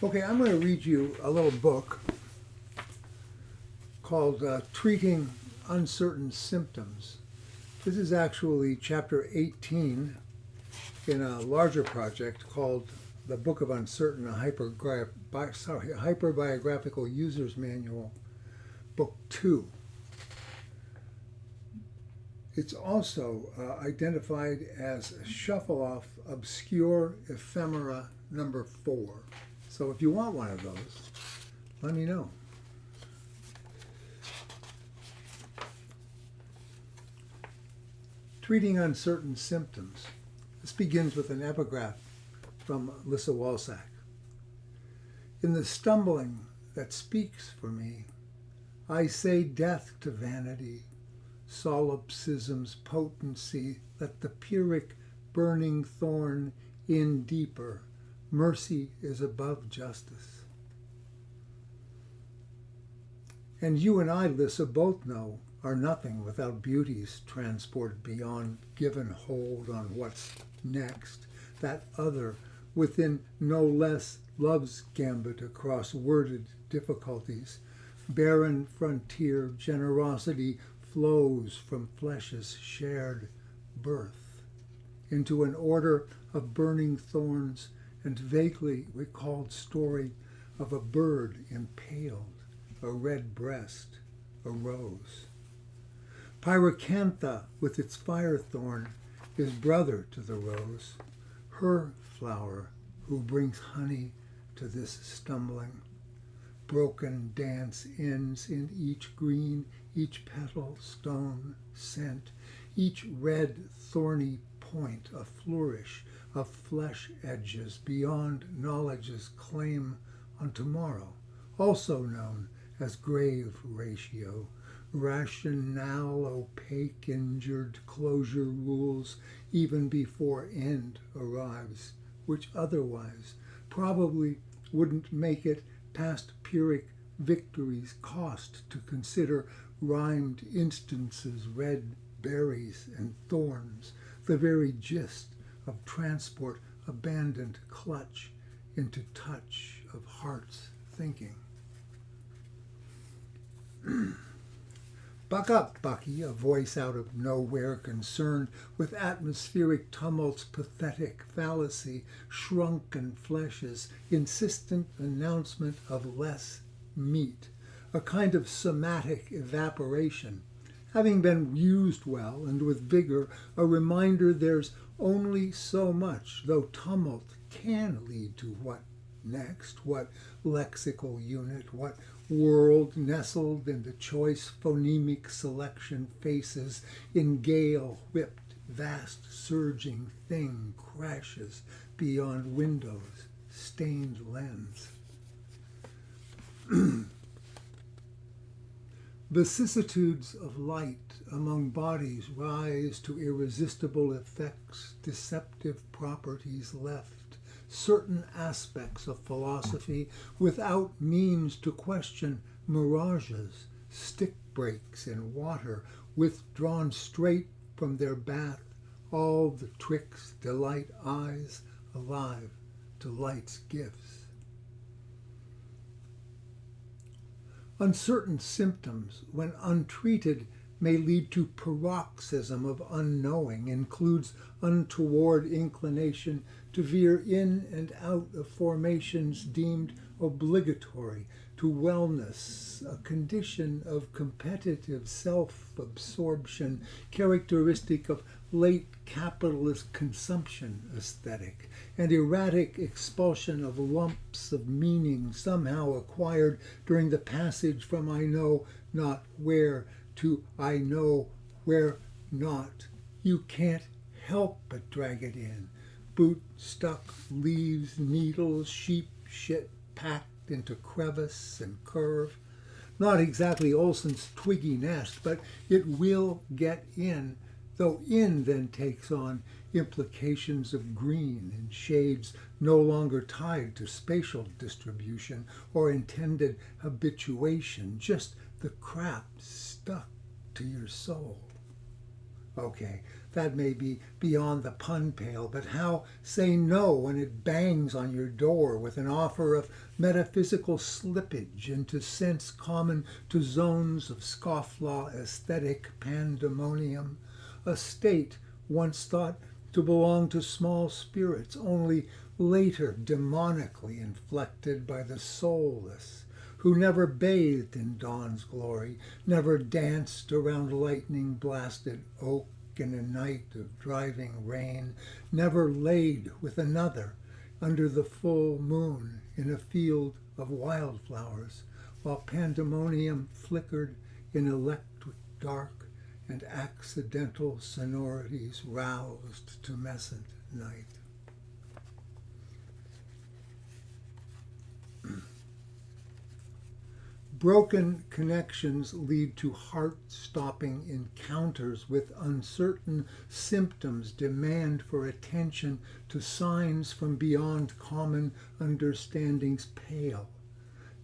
Okay, I'm going to read you a little book called Treating Uncertain Symptoms. This is actually chapter 18 in a larger project called The Book of Uncertain, a Hyperbiographical User's Manual, Book 2. It's also identified as Shuffle Off Obscure Ephemera number 4. So if you want one of those, let me know. Treating Uncertain Symptoms. This begins with an epigraph from Lissa Walsack. In the stumbling that speaks for me, I say death to vanity, solipsism's potency, let the Pyrrhic burning thorn in deeper. Mercy is above justice. And you and I, Lissa, both know are nothing without beauty's transport beyond given hold on what's next, that other within no less love's gambit across worded difficulties. Barren frontier generosity flows from flesh's shared birth into an order of burning thorns and vaguely recalled story of a bird impaled, a red breast, a rose. Pyracantha with its firethorn is brother to the rose, her flower who brings honey to this stumbling. Broken dance ends in each green, each petal stone scent, each red thorny point a flourish of flesh edges beyond knowledge's claim on tomorrow, also known as grave ratio, rationale opaque injured closure rules even before end arrives, which otherwise probably wouldn't make it past Pyrrhic victory's cost to consider rhymed instances, red berries and thorns, the very gist of transport abandoned clutch into touch of heart's thinking. Buck up, Bucky, a voice out of nowhere concerned with atmospheric tumult's pathetic fallacy, shrunken flesh's insistent announcement of less meat, a kind of somatic evaporation. Having been used well and with vigor, a reminder there's only so much, though tumult can lead to what next, what lexical unit, what world nestled in the choice phonemic selection faces in gale-whipped, vast surging thing crashes beyond windows, stained lens. Vicissitudes of light among bodies rise to irresistible effects, deceptive properties left, certain aspects of philosophy without means to question mirages, stick breaks in water, withdrawn straight from their bath, all the tricks delight eyes alive to light's gifts. Uncertain symptoms, when untreated, may lead to paroxysm of unknowing, includes untoward inclination to veer in and out of formations deemed obligatory to wellness, a condition of competitive self-absorption characteristic of late capitalist consumption aesthetic, and erratic expulsion of lumps of meaning somehow acquired during the passage from I know not where to I know where not. You can't help but drag it in. Boot stuck, leaves, needles, sheep shit packed into crevice and curve. Not exactly Olson's twiggy nest, but it will get in, though in then takes on implications of green and shades no longer tied to spatial distribution or intended habituation, just the crap stuck to your soul. Okay, That may be beyond the pun pale, but how say no when it bangs on your door with an offer of metaphysical slippage into sense common to zones of scofflaw aesthetic pandemonium, a state once thought to belong to small spirits, only later demonically inflected by the soulless, who never bathed in dawn's glory, never danced around lightning-blasted oak in a night of driving rain, never laid with another under the full moon in a field of wildflowers, while pandemonium flickered in electric dark and accidental sonorities roused to mescent night. Broken connections lead to heart-stopping encounters with uncertain symptoms demand for attention to signs from beyond common understanding's pale.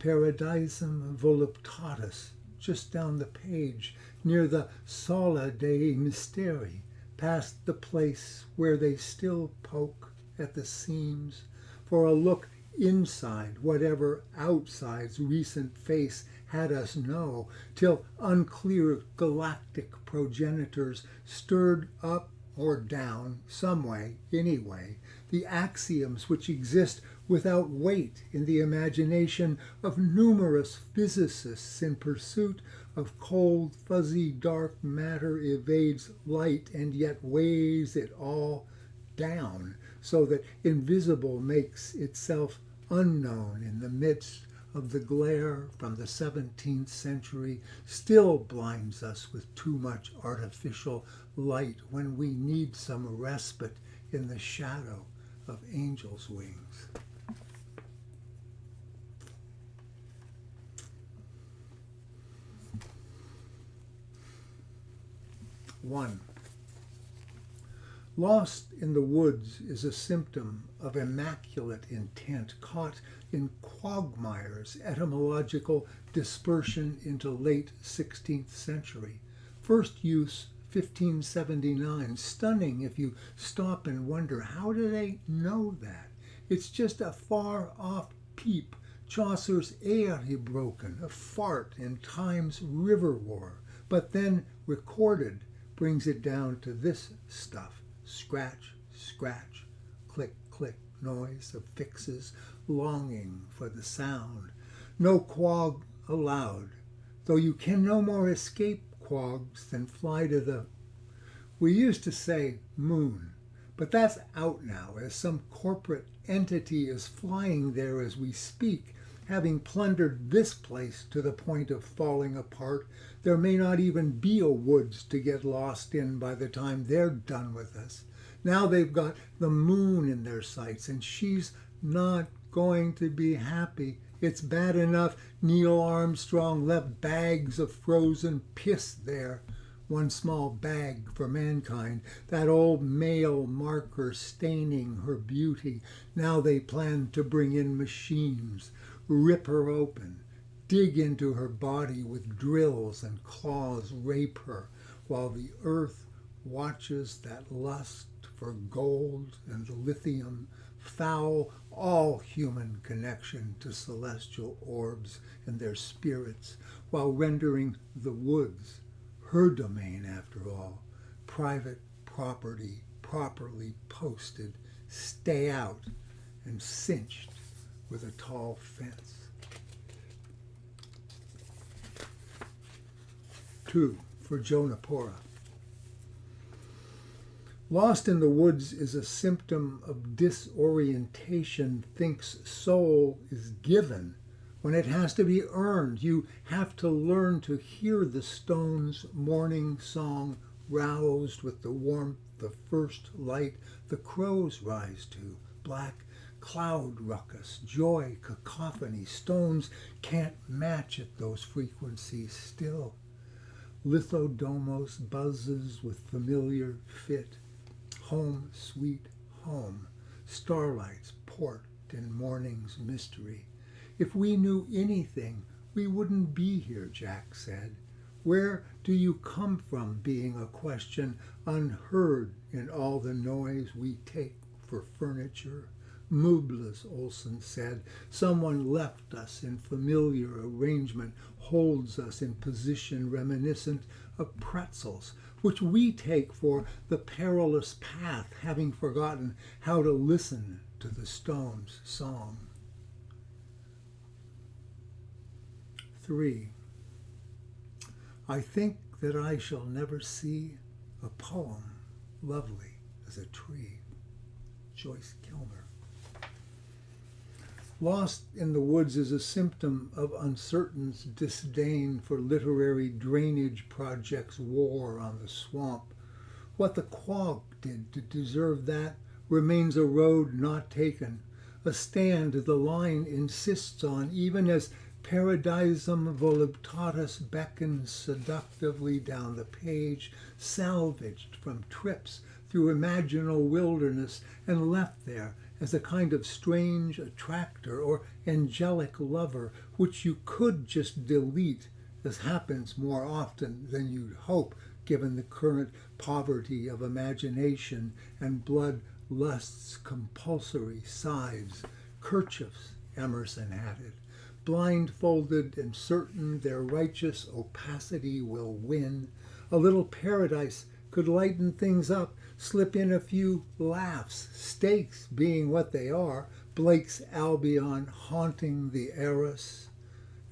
Paradisum voluptatis, just down the page, near the Sala dei Mysteri, past the place where they still poke at the seams for a look inside whatever outside's recent face had us know, till unclear galactic progenitors stirred up or down, some way, anyway, the axioms which exist without weight in the imagination of numerous physicists in pursuit of cold, fuzzy, dark matter evades light and yet weighs it all down, so that invisible makes itself unknown in the midst of the glare from the 17th century, still blinds us with too much artificial light when we need some respite in the shadow of angels' wings. One. Lost in the woods is a symptom of immaculate intent caught in quagmire's etymological dispersion into late 16th century. First use 1579. Stunning if you stop and wonder, how do they know that? It's just a far-off peep. Chaucer's air he broken, a fart in time's river war, but then recorded brings it down to this stuff. Scratch, scratch, click, click, noise of fixes, longing for the sound. No quag allowed, though you can no more escape quags than fly to the, we used to say moon, but that's out now, as some corporate entity is flying there as we speak, having plundered this place to the point of falling apart. There may not even be a woods to get lost in by the time they're done with us. Now they've got the moon in their sights, and she's not going to be happy. It's bad enough Neil Armstrong left bags of frozen piss there. One small bag for mankind, that old male marker staining her beauty. Now they plan to bring in machines, rip her open, dig into her body with drills and claws, rape her, while the earth watches that lust for gold and lithium foul all human connection to celestial orbs and their spirits, while rendering the woods, her domain after all, private property properly posted, stay out and cinched with a tall fence. 2. For Jonapora. Lost in the woods is a symptom of disorientation, thinks soul is given when it has to be earned. You have to learn to hear the stone's morning song roused with the warmth of first light the crows rise to, black cloud ruckus, joy, cacophony. Stones can't match at those frequencies still. Lithodomos buzzes with familiar fit. Home, sweet home. Starlight's port in morning's mystery. If we knew anything, we wouldn't be here, Jack said. Where do you come from being a question unheard in all the noise we take for furniture? Meubles, Olson said. Someone left us in familiar arrangement, holds us in position reminiscent of pretzels, which we take for the perilous path, having forgotten how to listen to the stone's song. 3. I think that I shall never see a poem lovely as a tree. Joyce Kilmer. Lost in the Woods is a symptom of Uncertain's disdain for literary drainage projects' war on the swamp. What the Quag did to deserve that remains a road not taken, a stand the line insists on, even as Paradisum voluptatis beckons seductively down the page, salvaged from trips through imaginal wilderness and left there as a kind of strange attractor or angelic lover, which you could just delete, as happens more often than you'd hope, given the current poverty of imagination and blood lust's compulsory scythes. Kerchiefs, Emerson added, blindfolded and certain their righteous opacity will win. A little paradise could lighten things up, slip in a few laughs, stakes being what they are, Blake's Albion haunting the heiress,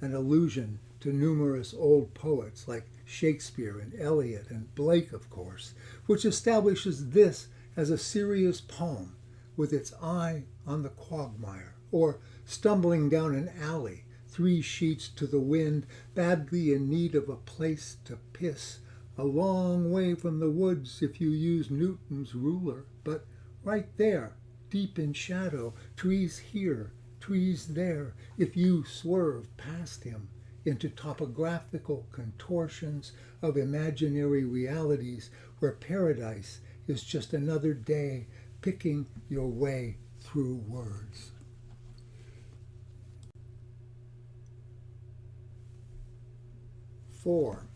an allusion to numerous old poets like Shakespeare and Eliot and Blake, of course, which establishes this as a serious poem with its eye on the quagmire, or stumbling down an alley, 3 sheets to the wind, badly in need of a place to piss, a long way from the woods if you use Newton's ruler, but right there, deep in shadow, trees here, trees there, if you swerve past him into topographical contortions of imaginary realities where paradise is just another day picking your way through words. 4.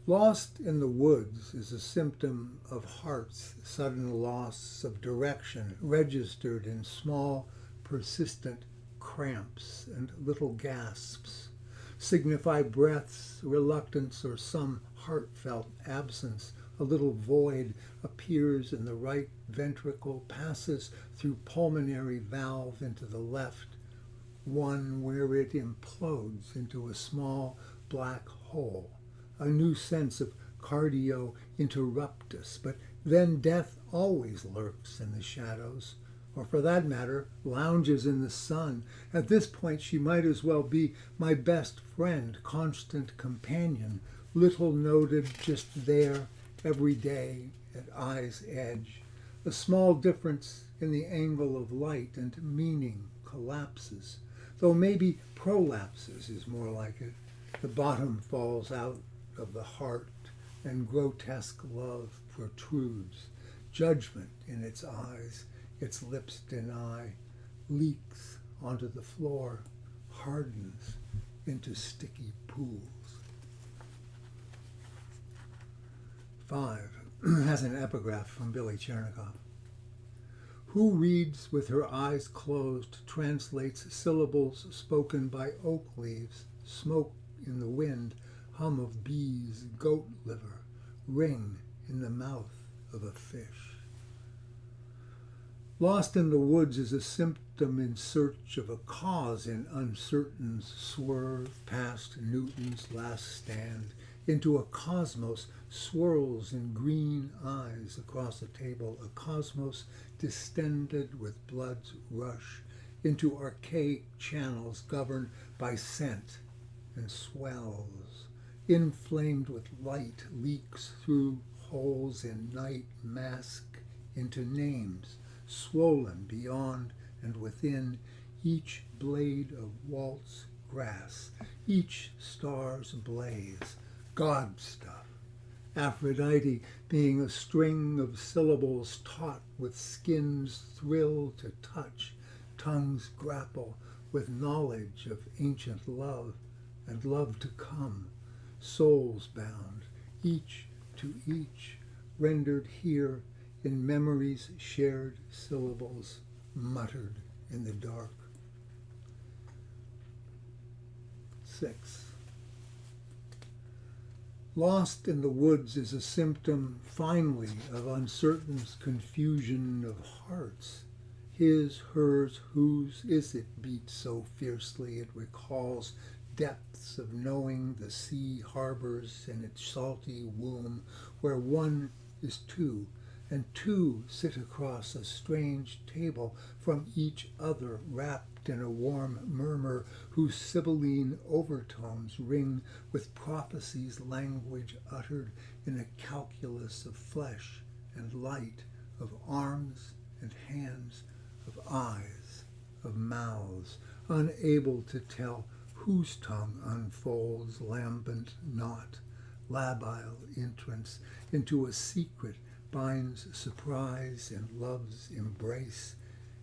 Lost in the Woods is a symptom of heart's sudden loss of direction, registered in small, persistent cramps and little gasps, signify breath's reluctance or some heartfelt absence. A little void appears in the right ventricle, passes through pulmonary valve into the left, one where it implodes into a small black hole. A new sense of cardio interruptus, but then death always lurks in the shadows, or for that matter, lounges in the sun. At this point, she might as well be my best friend, constant companion, little noted just there every day at eye's edge. A small difference in the angle of light and meaning collapses, though maybe prolapses is more like it. The bottom falls out of the heart, and grotesque love protrudes. Judgment in its eyes, its lips deny, leaks onto the floor, hardens into sticky pools. 5. Has an epigraph from Billy Chernikov. Who reads with her eyes closed translates syllables spoken by oak leaves, smoke in the wind, hum of bees, goat liver, ring in the mouth of a fish. Lost in the Woods is a symptom in search of a cause in Uncertain's swerve past Newton's last stand into a cosmos swirls in green eyes across a table, a cosmos distended with blood's rush into archaic channels governed by scent and swells. Inflamed with light, leaks through holes in night, mask into names, swollen beyond and within, each blade of waltz grass, each star's blaze, God stuff. Aphrodite being a string of syllables taut with skin's thrill to touch, tongues grapple with knowledge of ancient love, and love to come, souls bound, each to each, rendered here in memory's shared syllables, muttered in the dark. 6. Lost in the woods is a symptom, finally, of uncertain's confusion of hearts. His, hers, whose is it beats so fiercely it recalls depths of knowing the sea harbors in its salty womb, where one is two, and two sit across a strange table from each other, wrapped in a warm murmur whose sibylline overtones ring with prophecy's language uttered in a calculus of flesh and light, of arms and hands, of eyes, of mouths, unable to tell whose tongue unfolds lambent knot, labile entrance into a secret binds surprise and love's embrace.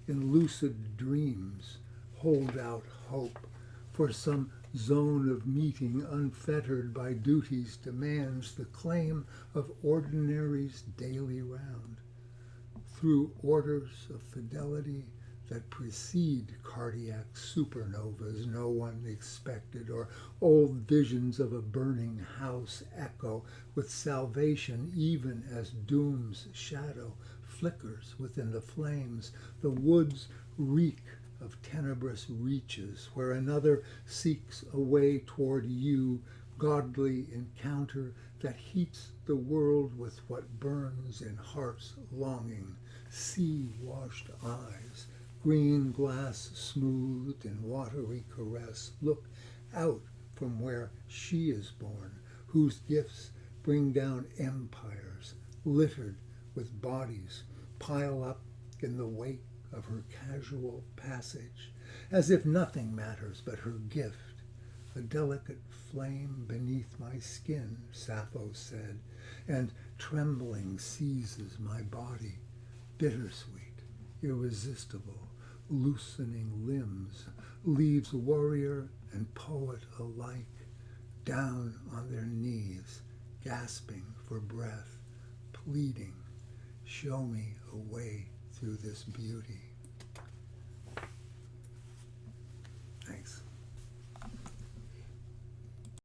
In lucid dreams hold out hope for some zone of meeting unfettered by duty's demands, the claim of ordinary's daily round. Through orders of fidelity that precede cardiac supernovas no one expected, or old visions of a burning house echo with salvation even as doom's shadow flickers within the flames, the woods reek of tenebrous reaches where another seeks a way toward you, godly encounter that heats the world with what burns in heart's longing, sea-washed eyes, green glass smoothed in watery caress, look out from where she is born, whose gifts bring down empires, littered with bodies, pile up in the wake of her casual passage, as if nothing matters but her gift. A delicate flame beneath my skin, Sappho said, and trembling seizes my body, bittersweet, irresistible, loosening limbs, leaves warrior and poet alike down on their knees, gasping for breath, pleading, show me a way through this beauty.